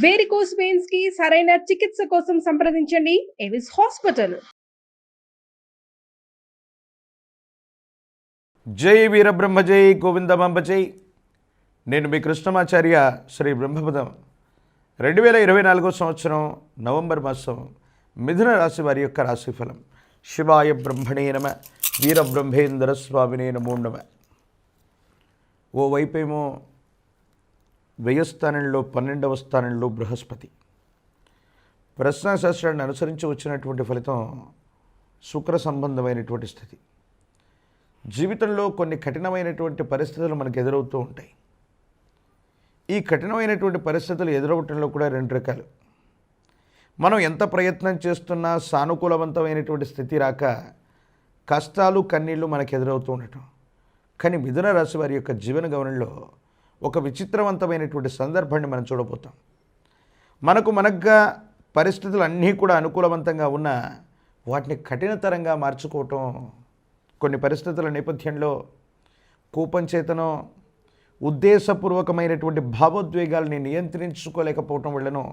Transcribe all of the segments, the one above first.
Varicose veins కి సరైన చికిత్స కోసం సంప్రదించండి ఎవిస్ హాస్పిటల్. జై వీరబ్రహ్మ జై గోవిందమాంబ జై. నేను మీ కృష్ణమాచార్య శ్రీ బ్రహ్మపదం. 2024 సంవత్సరం నవంబర్ మాసం మిథున రాశి వారి యొక్క రాశిఫలం. శివాయ బ్రహ్మణే నమ, వీరబ్రహ్మేంద్ర స్వామినే నమో నమ. ఓవైపేమో 10వ స్థానంలో 12వ స్థానంలో బృహస్పతి. ప్రశ్నాశాస్త్రాన్ని అనుసరించి వచ్చినటువంటి ఫలితం శుక్ర సంబంధమైనటువంటి స్థితి. జీవితంలో కొన్ని కఠినమైనటువంటి పరిస్థితులు మనకు ఎదురవుతూ ఉంటాయి. ఈ కఠినమైనటువంటి పరిస్థితులు ఎదురవటంలో కూడా 2 రకాలు. మనం ఎంత ప్రయత్నం చేస్తున్నా సానుకూలవంతమైనటువంటి స్థితి రాక కష్టాలు కన్నీళ్లు మనకు ఎదురవుతూ ఉండటం. కానీ మిథున రాశి వారి యొక్క జీవన గమనంలో ఒక విచిత్రవంతమైనటువంటి సందర్భాన్ని మనం చూడబోతాం. మనకుగా పరిస్థితులు అన్నీ కూడా అనుకూలవంతంగా ఉన్నా వాటిని కఠినతరంగా మార్చుకోవటం, కొన్ని పరిస్థితుల నేపథ్యంలో కోపం చేతనో ఉద్దేశపూర్వకమైనటువంటి భావోద్వేగాల్ని నియంత్రించుకోలేకపోవటం వల్లనో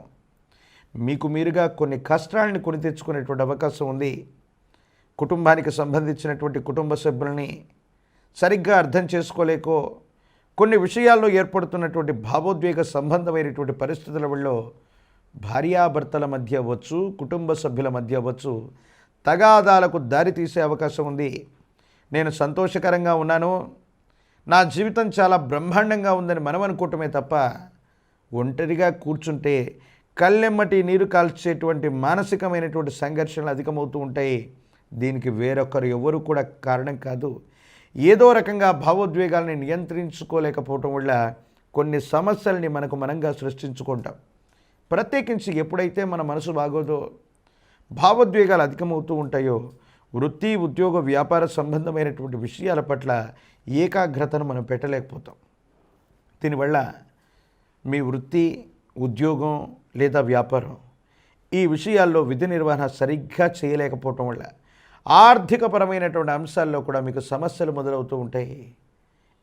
మీకు మీరుగా కొన్ని కష్టాలని కొని తెచ్చుకునేటువంటి అవకాశం ఉంది. కుటుంబానికి సంబంధించినటువంటి కుటుంబ సభ్యుల్ని సరిగ్గా అర్థం చేసుకోలేకో కొన్ని విషయాల్లో ఏర్పడుతున్నటువంటి భావోద్వేగ సంబంధమైనటువంటి పరిస్థితుల వల్ల భార్యాభర్తల మధ్య అవ్వచ్చు, కుటుంబ సభ్యుల మధ్య అవ్వచ్చు, తగాదాలకు దారి తీసే అవకాశం ఉంది. నేను సంతోషకరంగా ఉన్నాను, నా జీవితం చాలా బ్రహ్మాండంగా ఉందని మనం అనుకోవటమే తప్ప ఒంటరిగా కూర్చుంటే కళ్ళెమ్మటి నీరు కాల్చేటువంటి మానసికమైనటువంటి సంఘర్షణలు అధికమవుతూ ఉంటాయి. దీనికి వేరొకరు ఎవరు కూడా కారణం కాదు. ఏదో రకంగా భావోద్వేగాల్ని నియంత్రించుకోలేకపోవటం వల్ల కొన్ని సమస్యల్ని మనంగా సృష్టించుకుంటాం. ప్రత్యేకించి ఎప్పుడైతే మన మనసు బాగోదో, భావోద్వేగాలు అధికమవుతూ ఉంటాయో, వృత్తి ఉద్యోగ వ్యాపార సంబంధమైనటువంటి విషయాల పట్ల ఏకాగ్రతను మనం పెట్టలేకపోతాం. దీనివల్ల మీ వృత్తి ఉద్యోగం లేదా వ్యాపారం ఈ విషయాల్లో విధి నిర్వహణ సరిగ్గా చేయలేకపోవటం వల్ల ఆర్థికపరమైనటువంటి అంశాల్లో కూడా మీకు సమస్యలు మొదలవుతూ ఉంటాయి.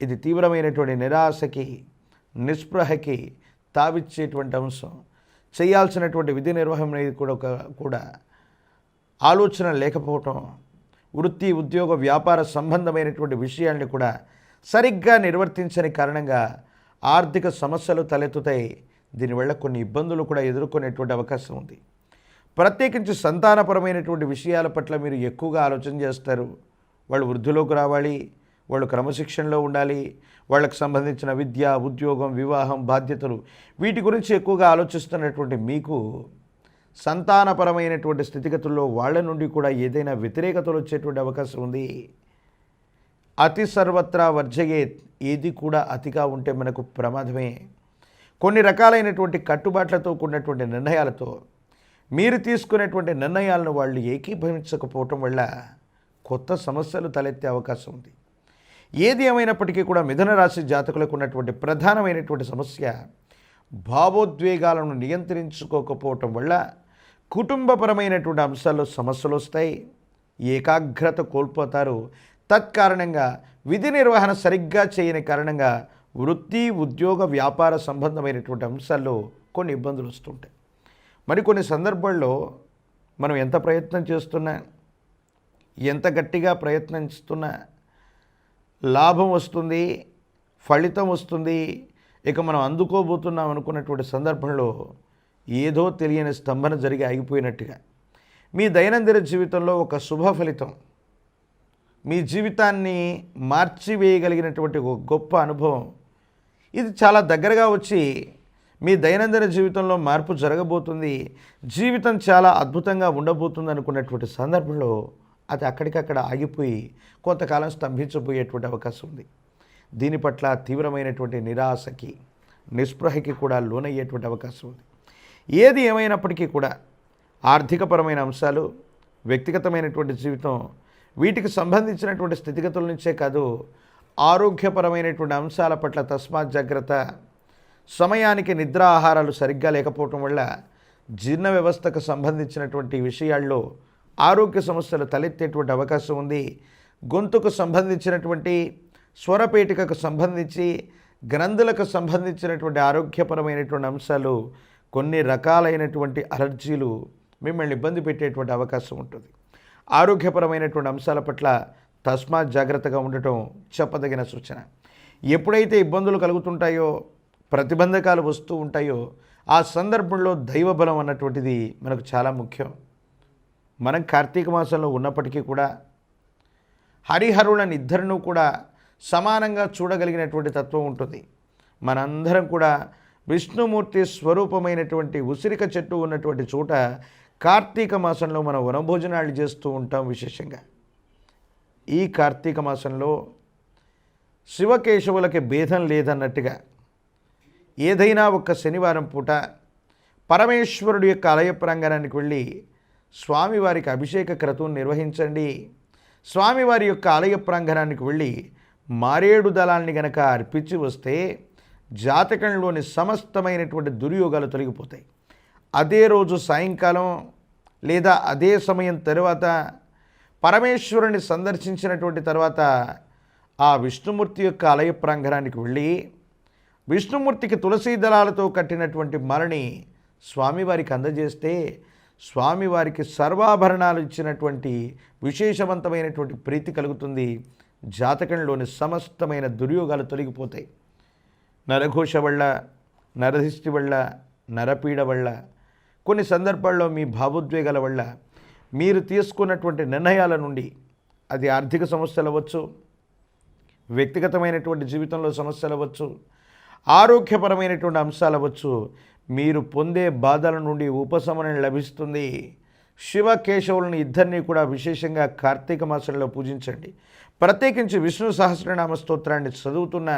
ఇది తీవ్రమైనటువంటి నిరాశకి, నిస్పృహకి తావిచ్చేటువంటి అంశం. చేయాల్సినటువంటి విధి నిర్వహణ అనేది కూడా ఆలోచన లేకపోవటం, వృత్తి ఉద్యోగ వ్యాపార సంబంధమైనటువంటి విషయాల్ని కూడా సరిగ్గా నిర్వర్తించని కారణంగా ఆర్థిక సమస్యలు తలెత్తుతాయి. దీనివల్ల కొన్ని ఇబ్బందులు కూడా ఎదుర్కొనేటువంటి అవకాశం ఉంది. ప్రత్యేకించి సంతానపరమైనటువంటి విషయాల పట్ల మీరు ఎక్కువగా ఆలోచన చేస్తారు. వాళ్ళు వృద్ధిలోకి రావాలి, వాళ్ళు క్రమశిక్షణలో ఉండాలి, వాళ్ళకు సంబంధించిన విద్య, ఉద్యోగం, వివాహం, బాధ్యతలు వీటి గురించి ఎక్కువగా ఆలోచిస్తున్నటువంటి మీకు సంతానపరమైనటువంటి స్థితిగతుల్లో వాళ్ళ నుండి కూడా ఏదైనా వ్యతిరేకతలు వచ్చేటువంటి అవకాశం ఉంది. అతి సర్వత్రా వర్జయేత్, ఏది కూడా అతిగా ఉంటే మనకు ప్రమాదమే. కొన్ని రకాలైనటువంటి కట్టుబాట్లతో కూడినటువంటి నిర్ణయాలతో మీరు తీసుకునేటువంటి నిర్ణయాలను వాళ్ళు ఏకీభవించకపోవటం వల్ల కొత్త సమస్యలు తలెత్తే అవకాశం ఉంది. ఏది ఏమైనప్పటికీ కూడా మిథున రాశి జాతకులకు ఉన్నటువంటి ప్రధానమైనటువంటి సమస్య భావోద్వేగాలను నియంత్రించుకోకపోవటం వల్ల కుటుంబపరమైనటువంటి అంశాల్లో సమస్యలు వస్తాయి, ఏకాగ్రత కోల్పోతారు. తత్కారణంగా విధి నిర్వహణ సరిగ్గా చేయని కారణంగా వృత్తి ఉద్యోగ వ్యాపార సంబంధమైనటువంటి అంశాల్లో కొన్ని ఇబ్బందులు వస్తుంటాయి. మరికొన్ని సందర్భాల్లో మనం ఎంత ప్రయత్నం చేస్తున్నా, ఎంత గట్టిగా ప్రయత్నిస్తున్నా లాభం వస్తుంది, ఫలితం వస్తుంది, ఇక మనం అందుకోబోతున్నాం అనుకున్నటువంటి సందర్భంలో ఏదో తెలియని స్తంభన జరిగి ఆగిపోయినట్టుగా మీ దైనందిన జీవితంలో ఒక శుభ ఫలితం, మీ జీవితాన్ని మార్చివేయగలిగినటువంటి ఒక గొప్ప అనుభవం ఇది చాలా దగ్గరగా వచ్చి మీ దైనందిన జీవితంలో మార్పు జరగబోతుంది, జీవితం చాలా అద్భుతంగా ఉండబోతుంది అనుకున్నటువంటి సందర్భంలో అది అక్కడికక్కడ ఆగిపోయి కొంతకాలం స్తంభించబోయేటువంటి అవకాశం ఉంది. దీని పట్ల తీవ్రమైనటువంటి నిరాశకి, నిస్పృహకి కూడా లోనయ్యేటువంటి అవకాశం ఉంది. ఏది ఏమైనప్పటికీ కూడా ఆర్థికపరమైన అంశాలు, వ్యక్తిగతమైనటువంటి జీవితం వీటికి సంబంధించినటువంటి స్థితిగతుల నుంచే కాదు, ఆరోగ్యపరమైనటువంటి అంశాల పట్ల తస్మాత్ జాగ్రత్త. సమయానికి నిద్ర ఆహారాలు సరిగ్గా లేకపోవటం వల్ల జీర్ణ వ్యవస్థకు సంబంధించినటువంటి విషయాల్లో ఆరోగ్య సమస్యలు తలెత్తేటువంటి అవకాశం ఉంది. గొంతుకు సంబంధించినటువంటి స్వరపేటికకు సంబంధించి గ్రంథులకు సంబంధించినటువంటి ఆరోగ్యపరమైనటువంటి అంశాలు కొన్ని రకాలైనటువంటి అలర్జీలు మిమ్మల్ని ఇబ్బంది పెట్టేటువంటి అవకాశం ఉంటుంది. ఆరోగ్యపరమైనటువంటి అంశాల పట్ల తస్మాత్ జాగ్రత్తగా ఉండటం చెప్పదగిన సూచన. ఎప్పుడైతే ఇబ్బందులు కలుగుతుంటాయో, ప్రతిబంధకాలు వస్తూ ఉంటాయో, ఆ సందర్భంలో దైవబలం అన్నటువంటిది మనకు చాలా ముఖ్యం. మనం కార్తీక మాసంలో ఉన్నప్పటికీ కూడా హరిహరులను ఇద్దరినూ కూడా సమానంగా చూడగలిగినటువంటి తత్వం ఉంటుంది. మనందరం కూడా విష్ణుమూర్తి స్వరూపమైనటువంటి ఉసిరిక చెట్టు ఉన్నటువంటి చోట కార్తీక మాసంలో మనం వనభోజనాలు చేస్తూ ఉంటాం. విశేషంగా ఈ కార్తీక మాసంలో శివకేశవులకి భేదం లేదన్నట్టుగా ఏదైనా ఒక్క శనివారం పూట పరమేశ్వరుడి యొక్క ఆలయ ప్రాంగణానికి వెళ్ళి స్వామివారికి అభిషేక క్రతువు నిర్వహించండి. స్వామివారి యొక్క ఆలయ ప్రాంగణానికి వెళ్ళి మారేడు దళాన్ని గనక అర్పించి వస్తే జాతకంలోని సమస్తమైనటువంటి దుర్యోగాలు తొలగిపోతాయి. అదే రోజు సాయంకాలం లేదా అదే సమయం తరువాత పరమేశ్వరుని సందర్శించినటువంటి తర్వాత ఆ విష్ణుమూర్తి యొక్క ఆలయ ప్రాంగణానికి వెళ్ళి విష్ణుమూర్తికి తులసీ దళాలతో కట్టినటువంటి మాలని స్వామివారికి అందజేస్తే స్వామివారికి సర్వాభరణాలు ఇచ్చినటువంటి విశేషవంతమైనటువంటి ప్రీతి కలుగుతుంది. జాతకంలోని సమస్తమైన దుర్యోగాలు తొలగిపోతాయి. నరఘోష వల్ల, నరదిష్టి వల్ల, నరపీడ వల్ల, కొన్ని సందర్భాల్లో మీ భావోద్వేగాల వల్ల, మీరు తీసుకున్నటువంటి నిర్ణయాల నుండి, అది ఆర్థిక సమస్యలు అవ్వచ్చు, వ్యక్తిగతమైనటువంటి జీవితంలో సమస్యలు అవ్వచ్చు, ఆరోగ్యపరమైనటువంటి అంశాలు అవ్వచ్చు, మీరు పొందే బాధల నుండి ఉపశమనం లభిస్తుంది. శివకేశవులను ఇద్దరినీ కూడా విశేషంగా కార్తీక మాసంలో పూజించండి. ప్రత్యేకించి విష్ణు సహస్రనామ స్తోత్రాన్ని చదువుతున్న,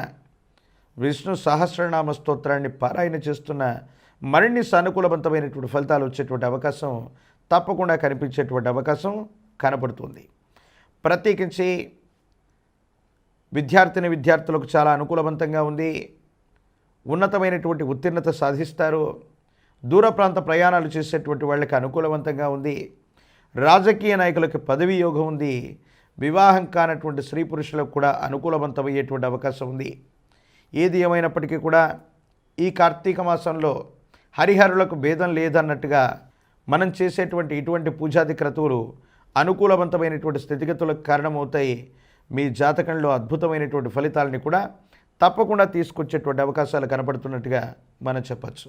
విష్ణు సహస్రనామ స్తోత్రాన్ని పారాయణ చేస్తున్న మరిన్ని సానుకూలవంతమైనటువంటి ఫలితాలు వచ్చేటువంటి అవకాశం తప్పకుండా కనిపించేటువంటి అవకాశం కనపడుతుంది. ప్రత్యేకించి విద్యార్థులకు చాలా అనుకూలవంతంగా ఉంది. ఉన్నతమైనటువంటి ఉత్తీర్ణత సాధిస్తారు. దూర ప్రాంత ప్రయాణాలు చేసేటువంటి వాళ్ళకి అనుకూలవంతంగా ఉంది. రాజకీయ నాయకులకు పదవి యోగం ఉంది. వివాహం కానటువంటి స్త్రీ పురుషులకు కూడా అనుకూలవంతమయ్యేటువంటి అవకాశం ఉంది. ఏది ఏమైనప్పటికీ కూడా ఈ కార్తీక మాసంలో హరిహరులకు భేదం లేదన్నట్టుగా మనం చేసేటువంటి ఇటువంటి పూజాది క్రతువులు అనుకూలవంతమైనటువంటి స్థితిగతులకు కారణమవుతాయి. మీ జాతకంలో అద్భుతమైనటువంటి ఫలితాలని కూడా తప్పకుండా తీసుకొచ్చేటువంటి అవకాశాలు కనపడుతున్నట్టుగా మనం చెప్పచ్చు.